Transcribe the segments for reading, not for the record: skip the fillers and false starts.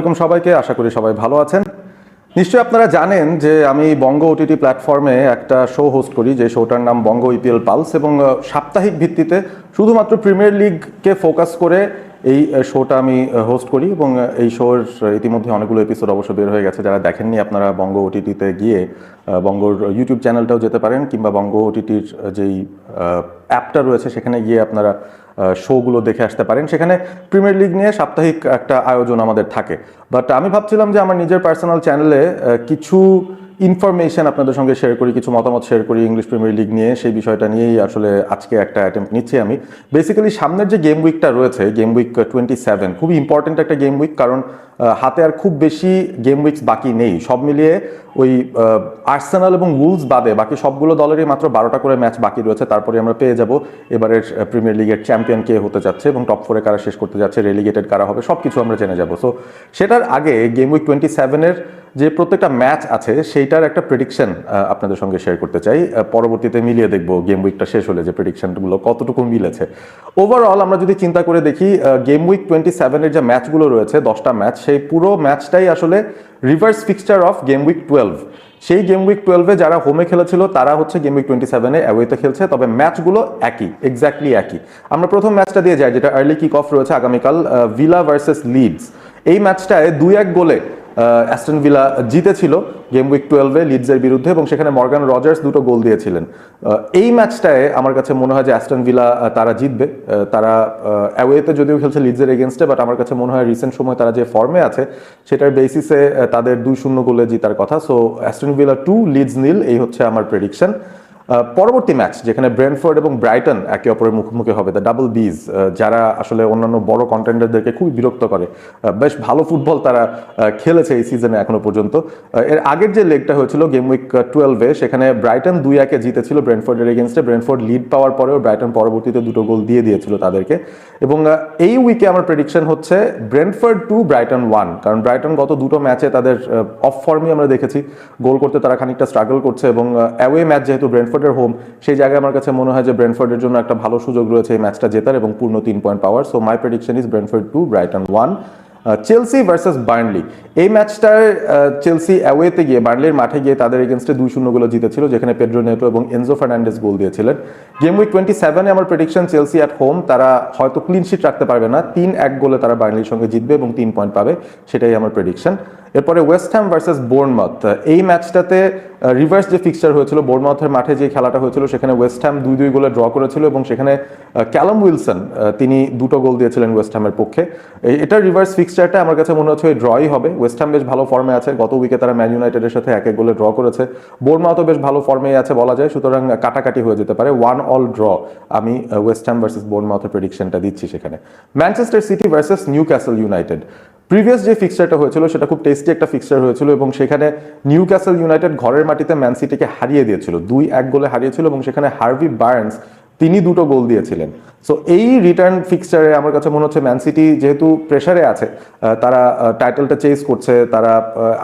আলাইকুম সবাইকে, আশা করি সবাই ভালো আছেন। নিশ্চয়ই আপনারা জানেন যে আমি বঙ্গ ওটিটি প্ল্যাটফর্মে একটা শো হোস্ট করি, যে শোটার নাম বঙ্গ ইপিএল পালস, এবং সাপ্তাহিক ভিত্তিতে শুধুমাত্র প্রিমিয়ার লিগকে ফোকাস করে এই শোটা আমি হোস্ট করি। এবং এই শোর ইতিমধ্যে অনেকগুলো এপিসোড অবশ্য বের হয়ে গেছে। যারা দেখেননি আপনারা বঙ্গ ওটিটিতে গিয়ে বঙ্গর ইউটিউব চ্যানেলটাও যেতে পারেন, কিংবা বঙ্গ ওটিটির যেই অ্যাপটা রয়েছে সেখানে গিয়ে আপনারা শোগুলো দেখে আসতে পারেন। সেখানে প্রিমিয়ার লিগ নিয়ে সাপ্তাহিক একটা আয়োজন আমাদের থাকে। বাট আমি ভাবছিলাম যে আমার নিজের পার্সোনাল চ্যানেলে কিছু ইনফরমেশন আপনাদের সঙ্গে শেয়ার করি, কিছু মতামত শেয়ার করি ইংলিশ প্রিমিয়ার লিগ নিয়ে। সেই বিষয়টা নিয়েই আসলে আজকে একটা অ্যাটেম্প্ট নিচ্ছি আমি। বেসিক্যালি সামনের যে গেম উইকটা রয়েছে, গেম উইক 27, খুবই ইম্পর্টেন্ট একটা গেম উইক, কারণ হাতে আর খুব বেশি গেম উইকস বাকি নেই। সব মিলিয়ে ওই আর্সেনাল এবং উলস বাদে বাকি সবগুলো দলেরই মাত্র 12টা করে ম্যাচ বাকি রয়েছে। তারপরে আমরা পেয়ে যাব এবারের প্রিমিয়ার লিগের চ্যাম্পিয়ন কে হতে যাচ্ছে, এবং টপ 4-এ কারা শেষ করতে যাচ্ছে, রেলিগেটেড কারা হবে, সব কিছু আমরা জেনে যাব। সো সেটার আগে গেম উইক 27-এর যে প্রত্যেকটা ম্যাচ আছে সেইটার একটা প্রেডিকশন আপনাদের সঙ্গে শেয়ার করতে চাই। পরবর্তীতে মিলিয়ে দেখব গেম উইকটা শেষ হলে যে প্রেডিকশনগুলো কতটুকু মিলেছে। ওভারঅল আমরা যদি চিন্তা করে দেখি, গেম উইক 27-এর যে ম্যাচগুলো রয়েছে 10টা ম্যাচ, সেই পুরো ম্যাচটাই আসলে reverse fixture of game week 12। সেই গেম উইক 12-এ যারা হোমে খেলেছিল তারা হচ্ছে গেম উইক 27-এ অ্যাওয়েতে খেলছে, তবে ম্যাচগুলো একই, এক্স্যাক্টলি একই। আমরা প্রথম ম্যাচটা দিয়ে যাই, যেটা আর্লি কিক অফ রয়েছে আগামীকাল, ভিলা ভার্সেস লিডস। এই ম্যাচটায় 2-1 গোলে অ্যাস্টন ভিলা জিতেছিল গেম উইক 12-এ লিডসের বিরুদ্ধে, এবং সেখানে মর্গান রজার্স দুটো গোল দিয়েছিলেন। এই ম্যাচটায় আমার কাছে মনে হয় যে অ্যাস্টন ভিলা তারা জিতবে। তারা অ্যাওয়েতে যদিও খেলছে লিডসের এগেনস্টে, বাট আমার কাছে মনে হয় রিসেন্ট সময় তারা যে ফর্মে আছে সেটার বেসিসে তাদের 2-0 গোলে জিতার কথা। সো অ্যাস্টন ভিলা 2, লিডস 0, এই হচ্ছে আমার প্রেডিকশন। পরবর্তী ম্যাচ যেখানে ব্রেন্টফোর্ড এবং ব্রাইটন একে অপরের মুখোমুখি হবে, দ্য ডাবল বিজ, যারা আসলে অন্যান্য বড় কন্টেন্ডারদেরকে খুবই বিরক্ত করে। বেশ ভালো ফুটবল তারা খেলেছে এই সিজনে এখনো পর্যন্ত। এর আগের যে লেগটা হয়েছিল গেম উইক 12-এ, সেখানে ব্রাইটন 2-1 জিতেছিল ব্রেন্টফোর্ডের এগেনস্টে। ব্রেন্টফোর্ড লিড পাওয়ার পরেও ব্রাইটন পরবর্তীতে 2 গোল দিয়ে দিয়েছিল তাদেরকে। এবং এই উইকে আমার প্রেডিকশন হচ্ছে ব্রেন্টফোর্ড 2, ব্রাইটন 1, কারণ ব্রাইটন গত দুটো ম্যাচে তাদের অফ ফর্মই আমরা দেখেছি, গোল করতে তারা খানিকটা স্ট্রাগল করছে। এবং অ্যাওয়ে ম্যাচ যেহেতু ব্রেন্টফোর্ডের হোম, সেই জায়গায় আমার কাছে মনে হয় যে ব্রেন্টফোর্ডের জন্য একটা ভালো সুযোগ রয়েছে এই ম্যাচটা জেতার এবং পূর্ণ 3 point power. So my prediction is Brentford 2, Brighton 1। Chelsea versus Burnley, এই ম্যাচটায় চেলসি অ্যাওয়েতে গিয়ে বার্নলির মাঠে গিয়ে তাদের এগেনস্টে 2-0 গোলে জিতেছিল, যেখানে পেড্রো নেটো এবং এনজো ফার্নান্ডেজ গোল দিয়েছিলেন। গেম উইক 27-এ আমার প্রেডিকশন চেলসি অ্যাট হোম, তারা হয়তো ক্লিন শিট রাখতে পারবে না, 3-1 গোলে তারা বার্নলির সঙ্গে জিতবে এবং 3 পয়েন্ট পাবে, সেটাই আমার প্রেডিকশন। এরপরে ওয়েস্ট হ্যাম ভার্সেস বোর্নমাউথ, এই ম্যাচটাতে রিভার্স যে ফিক্সচার হয়েছিল, বোর্নমাউথের মাঠে যে খেলাটা হয়েছিল সেখানে ওয়েস্ট হ্যাম 2-2 গোলে ড্র করেছিল, এবং সেখানে ক্যালাম উইলসন তিনি 2 গোল দিয়েছিলেন ওয়েস্ট হ্যামের পক্ষে। এটার রিভার্স ফিক্সচারটা আমার কাছে মনে হচ্ছে ওই ড্রই হবে। ওয়েস্ট হ্যাম বেশ ভালো ফর্মে আছে, গত উইকে তারা ম্যান ইউনাইটেডের সাথে 1-1 গোলে ড্র করেছে। বোর্নমাউথও বেশ ভালো ফর্মেই আছে বলা যায়, সুতরাং কাটাকাটি হয়ে যেতে পারে, 1-1 ড্র। আমি ওয়েস্ট হ্যাম ভার্সেস বোর্নমাউথের প্রেডিকশনটা দিচ্ছি সেখানে। Manchester city versus Newcastle United, previous যে ফিক্সচারটা হয়েছিল সেটা খুব টেস্টি একটা ফিক্সচার হয়েছিল, এবং সেখানে নিউক্যাসল ইউনাইটেড ঘরের মাটিতে ম্যান সিটিকে হারিয়ে দিয়েছিল, 2-1 গোলে হারিয়েছিল, এবং সেখানে হার্ভি বার্নস তিনি 2 গোল দিয়েছিলেন। সো এই রিটার্ন ফিক্সচারে আমার কাছে মনে হচ্ছে ম্যান সিটি যেহেতু প্রেসারে আছে, তারা টাইটেলটা চেজ করছে, তারা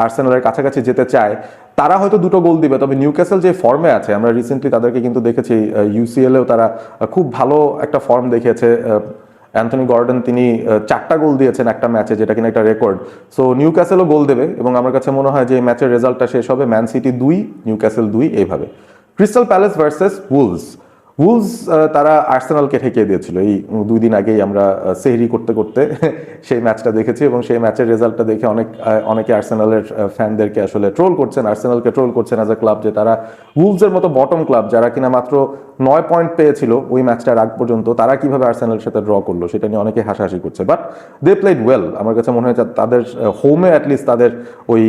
আর্সেনালের কাছাকাছি যেতে চায়, তারা হয়তো 2 গোল দিবে। তবে নিউক্যাসল যে ফর্মে আছে, আমরা রিসেন্টলি তাদেরকে কিন্তু দেখেছি ইউসিএলেও তারা খুব ভালো একটা ফর্ম দেখিয়েছে। অ্যান্থনি গর্ডন তিনি 4টা গোল দিয়েছেন একটা ম্যাচে, যেটা কিনা একটা রেকর্ড। সো নিউক্যাসেলও গোল দেবে, এবং আমার কাছে মনে হয় যে এই ম্যাচের রেজাল্টটা শেষ হবে ম্যান সিটি 2, নিউক্যাসেল 2, এইভাবে। Crystal palace versus owls, owls তারা আর্সেনালকে ঠেকিয়ে দিয়েছিল। এই 2 দিন আগেই আমরা সেহরি করতে করতে সেই ম্যাচটা দেখেছি, এবং সেই ম্যাচের রেজাল্টটা দেখে অনেকে আর্সেনালের ফ্যানদেরকে আসলে ট্রোল করছেন, আর্সেনালকে ট্রোল করছেন অ্যাজ এ ক্লাব, যে তারা উলসের মতো বটম ক্লাব, যারা কিনা মাত্র 9 পয়েন্ট পেয়েছিল ওই ম্যাচটার আগ পর্যন্ত, তারা কিভাবে আর্সেনালের সাথে ড্র করলো সেটা নিয়ে অনেকে হাসাহাসি করছে। বাট দে প্লেড ওয়েল, আমার কাছে মনে হয় তাদের হোমে অ্যাটলিস্ট তাদের ওই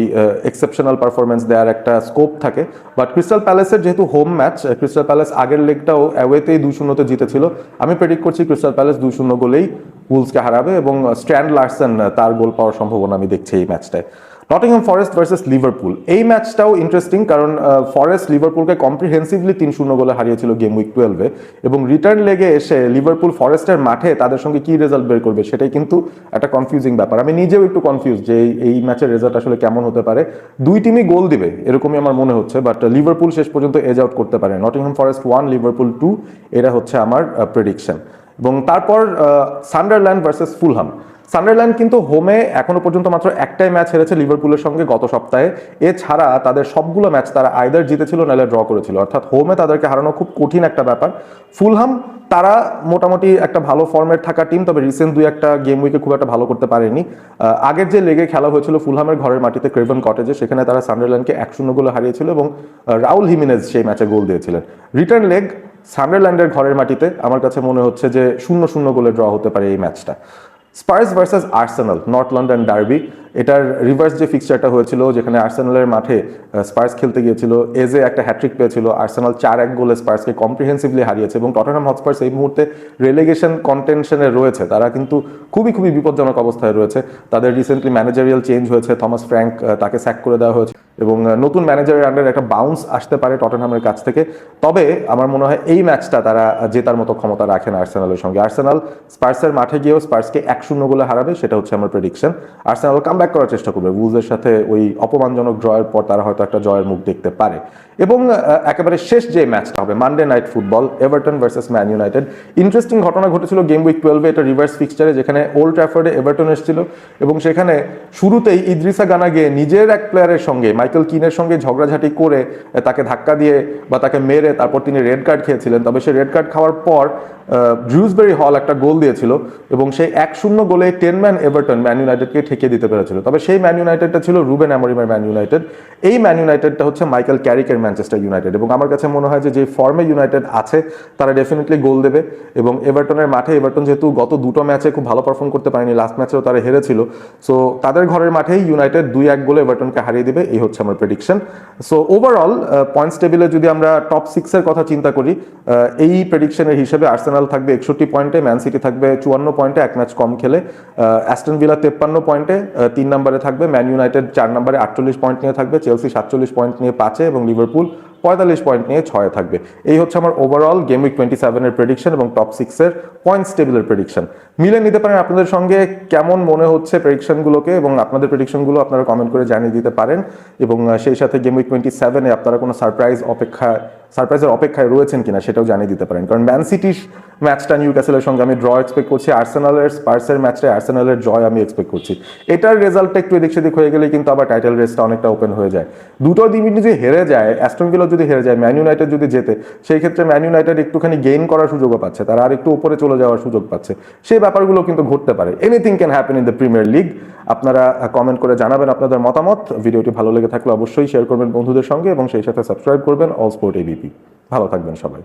এক্সেপশনাল পারফরমেন্স দেওয়ার একটা স্কোপ থাকে। বাট ক্রিস্টাল প্যালেসের যেহেতু হোম ম্যাচ, ক্রিস্টাল প্যালেস আগের লেগটাও অ্যাওয়েতেই 2-0 জিতেছিল, আমি প্রেডিক্ট করছি ক্রিস্টাল প্যালেস 2-0 গোলেই উলসকে হারাবে, এবং স্ট্যান্ড লার্সেন তার গোল পাওয়ার সম্ভাবনা আমি দেখছি এই ম্যাচটায়। নটিংহাম ফরেস্ট ভার্সেস লিভারপুল, এই ম্যাচটাও ইন্টারেস্টিং, কারণ ফরেস্ট লিভারপুলকে কম্প্রিহেন্সিভলি 3-0 গোলে হারিয়েছিল গেম উইক 12-এ, এবং রিটার্ন লেগে এসে লিভারপুল ফরেস্টের মাঠে তাদের সঙ্গে কি রেজাল্ট বের করবে সেটাই কিন্তু একটা কনফিউজিং ব্যাপার। আমি নিজেও একটু কনফিউজ যে এই ম্যাচের রেজাল্ট আসলে কেমন হতে পারে। 2 টিমই গোল দিবে এরকমই আমার মনে হচ্ছে, বাট লিভারপুল শেষ পর্যন্ত এজ আউট করতে পারে। নটিংহাম ফরেস্ট 1, লিভারপুল 2, এটা হচ্ছে আমার প্রেডিকশন। এবং তারপর সান্ডারল্যান্ড ভার্সেস ফুলহাম, সান্ডারল্যান্ড কিন্তু হোমে এখনো পর্যন্ত মাত্র একটাই ম্যাচ হেরেছে লিভারপুলের সঙ্গে গত সপ্তাহে। এছাড়া তাদের সবগুলো ম্যাচ তারা আইদার জিতেছিল নাহলে ড্র করেছিল, অর্থাৎ হোমে তাদেরকে হারানো খুব কঠিন একটা ব্যাপার। ফুলহাম তারা মোটামুটি একটা ভালো ফর্মের থাকা টিম, তবে রিসেন্ট দুই একটা গেম উইকে খুব একটা ভালো করতে পারেনি। আগের যে লেগে খেলা হয়েছিল ফুলহামের ঘরের মাটিতে ক্রেভেন কটেজে, সেখানে তারা সান্ডারল্যান্ডকে 1-0 গোলে হারিয়েছিল এবং রাউল হিমিনেজ সেই ম্যাচে গোল দিয়েছিলেন। রিটার্ন লেগ সান্ডারল্যান্ডের ঘরের মাটিতে আমার কাছে মনে হচ্ছে যে 0-0 গোলে ড্র হতে পারে এই ম্যাচটা। Spurs versus Arsenal, north London derby, এটার রিভার্স যে ফিক্সচারটা হয়েছিল যেখানে আর্সেনালের মাঠে স্পার্স খেলতে গিয়েছিল, এজে একটা হ্যাট্রিক পেয়েছিল, আর্সেনাল 4-1 গোলে স্পার্সকে কম্প্রিহেন্সিভলি হারিয়েছে এবং টটেনহাম হটস্পার্স এই মুহূর্তে রেলিগেশন কন্টেনশনে রয়েছে। তারা কিন্তু খুবই খুবই বিপজ্জনক অবস্থায় রয়েছে। তাদের রিসেন্টলি ম্যানেজারিয়াল চেঞ্জ হয়েছে, থমাস ফ্র্যাঙ্ক তাকে স্যাক করে দেওয়া হয়েছে এবং নতুন ম্যানেজারের আন্ডারে একটা বাউন্স আসতে পারে টটেনহামের কাছ থেকে। তবে আমার মনে হয় এই ম্যাচটা তারা জেতার মতো ক্ষমতা রাখে না আর্সেনালের সঙ্গে। আর্সেনাল স্পার্সের মাঠে গিয়েও স্পার্সকে 1-0 গোলে হারাবে, সেটা হচ্ছে আমার প্রেডিকশন। আর্সেনাল কামব্যাক করার চেষ্টা করবে, উলভসের সাথে ওই অপমানজনক ড্রয়ের পর তারা হয়তো একটা জয়ের মুখ দেখতে পারে। এবং একেবারে শেষ যে ম্যাচটা হবে Monday night football, Everton versus man United. Interesting ঘটনা ঘটেছিল গেম উইক 12-এ, এটা রিভার্স ফিক্সচারে, যেখানে ওল্ড ট্র্যাফোর্ডে এভারটন এসেছিল এবং সেখানে শুরুতেই ইদ্রিসা গানা গিয়ে নিজের এক প্লেয়ারের সঙ্গে মাইকেল কিনের সঙ্গে ঝগড়াঝাটি করে তাকে ধাক্কা দিয়ে বা তাকে মেরে তারপর তিনি রেড কার্ড খেয়েছিলেন। তবে সে রেড কার্ড খাওয়ার পর ড্রিউসবেরি হল একটা গোল দিয়েছিল এবং সেই 1-0 গোলে 10 ম্যান এভারটন ম্যান ইউনাইটেডকে ঠেকিয়ে দিতে পেরেছিল। তবে সেই ম্যান ইউনাইটেডটা ছিল রুবেন অ্যামোরিমের ম্যান ইউনাইটেড। এই ম্যান ইউনাইটেডটা হচ্ছে মাইকেল ক্যারিকের ম্যানচেস্টার ইউনাইটেড এবং আমার কাছে মনে হয় যে ফর্মে ইউনাইটেড আছে তারা ডেফিনেটলি গোল দেবে। এবং এভারটনের মাঠে, এভারটন যেহেতু গত দুটো ম্যাচে খুব ভালো পারফর্ম করতে পারেনি, লাস্ট ম্যাচেও তারা হেরেছিল, সো তাদের ঘরের মাঠেই ইউনাইটেড 2-1 গোলে এভারটনকে হারিয়ে দিবে, এই হচ্ছে আমার প্রেডিকশন। সো ওভারঅল পয়েন্টস টেবিলে যদি আমরা টপ 6-এর কথা চিন্তা করি, এই প্রেডিকশনের হিসেবে আর্সেনাল থাকবে 61 পয়েন্টে, ম্যান সিটি থাকবে 54 পয়েন্টে এক ম্যাচ কম খেলে, অ্যাস্টন ভিলা 53 পয়েন্টে 3 নম্বরে থাকবে, ম্যান ইউনাইটেড 4 নম্বরে 48 পয়েন্ট নিয়ে থাকবে, চেলসি 47 পয়েন্ট নিয়ে 5-এ এবং লিভারপুল 45 পয়েন্ট নিয়ে 6-এ থাকবে। এই হচ্ছে আমার ওভারঅল গেম উইক 27-এর প্রেডিকশন এবং টপ 6-এর পয়েন্টস টেবিলের প্রেডিকশন। মিলে নিতে পারেন আপনাদের সঙ্গে কেমন মনে হচ্ছে প্রেডিকশনগুলোকে, এবং আপনাদের প্রেডিকশনগুলো আপনারা কমেন্ট করে জানিয়ে দিতে পারেন। এবং সেই সাথে গেম উইক 27-এ আপনারা কোনো সারপ্রাইজের অপেক্ষায় রয়েছেন কিনা সেটাও জানিয়ে দিতে পারেন। কারণ ম্যান সিটির ম্যাচটা নিউক্যাসলের সঙ্গে আমি ড্র এক্সপেক্ট করছি, আর্সেনালের স্পার্সের ম্যাচটা আর্সেনালের জয় আমি এক্সপেক্ট করছি। এটার রেজাল্টটা একটু এদিক সেদিক হয়ে গেলে কিন্তু আবার টাইটেল রেসটা অনেকটা ওপেন হয়ে যায়। দুটো দিন যদি হেরে যায়, অ্যাস্টন ভিলা যদি হেরে যায়, ম্যান ইউনাইটেড যদি জেতে, সেই ক্ষেত্রে ম্যান ইউনাইটেড একটুখানি গেইন করার সুযোগও পাচ্ছে, তারা আর একটু উপরে চলে যাওয়ার সুযোগ পাচ্ছে। সেই ব্যাপারগুলো কিন্তু ঘটতে পারে। Anything can happen in the premier league. আপনারা কমেন্ট করে জানাবেন আপনাদের মতামত। ভিডিওটি ভালো লেগে থাকলে অবশ্যই শেয়ার করবেন বন্ধুদের সঙ্গে এবং সেই সাথে সাবস্ক্রাইব করবেন অল স্পোর্ট এবিপি। ভালো থাকবেন সবাই।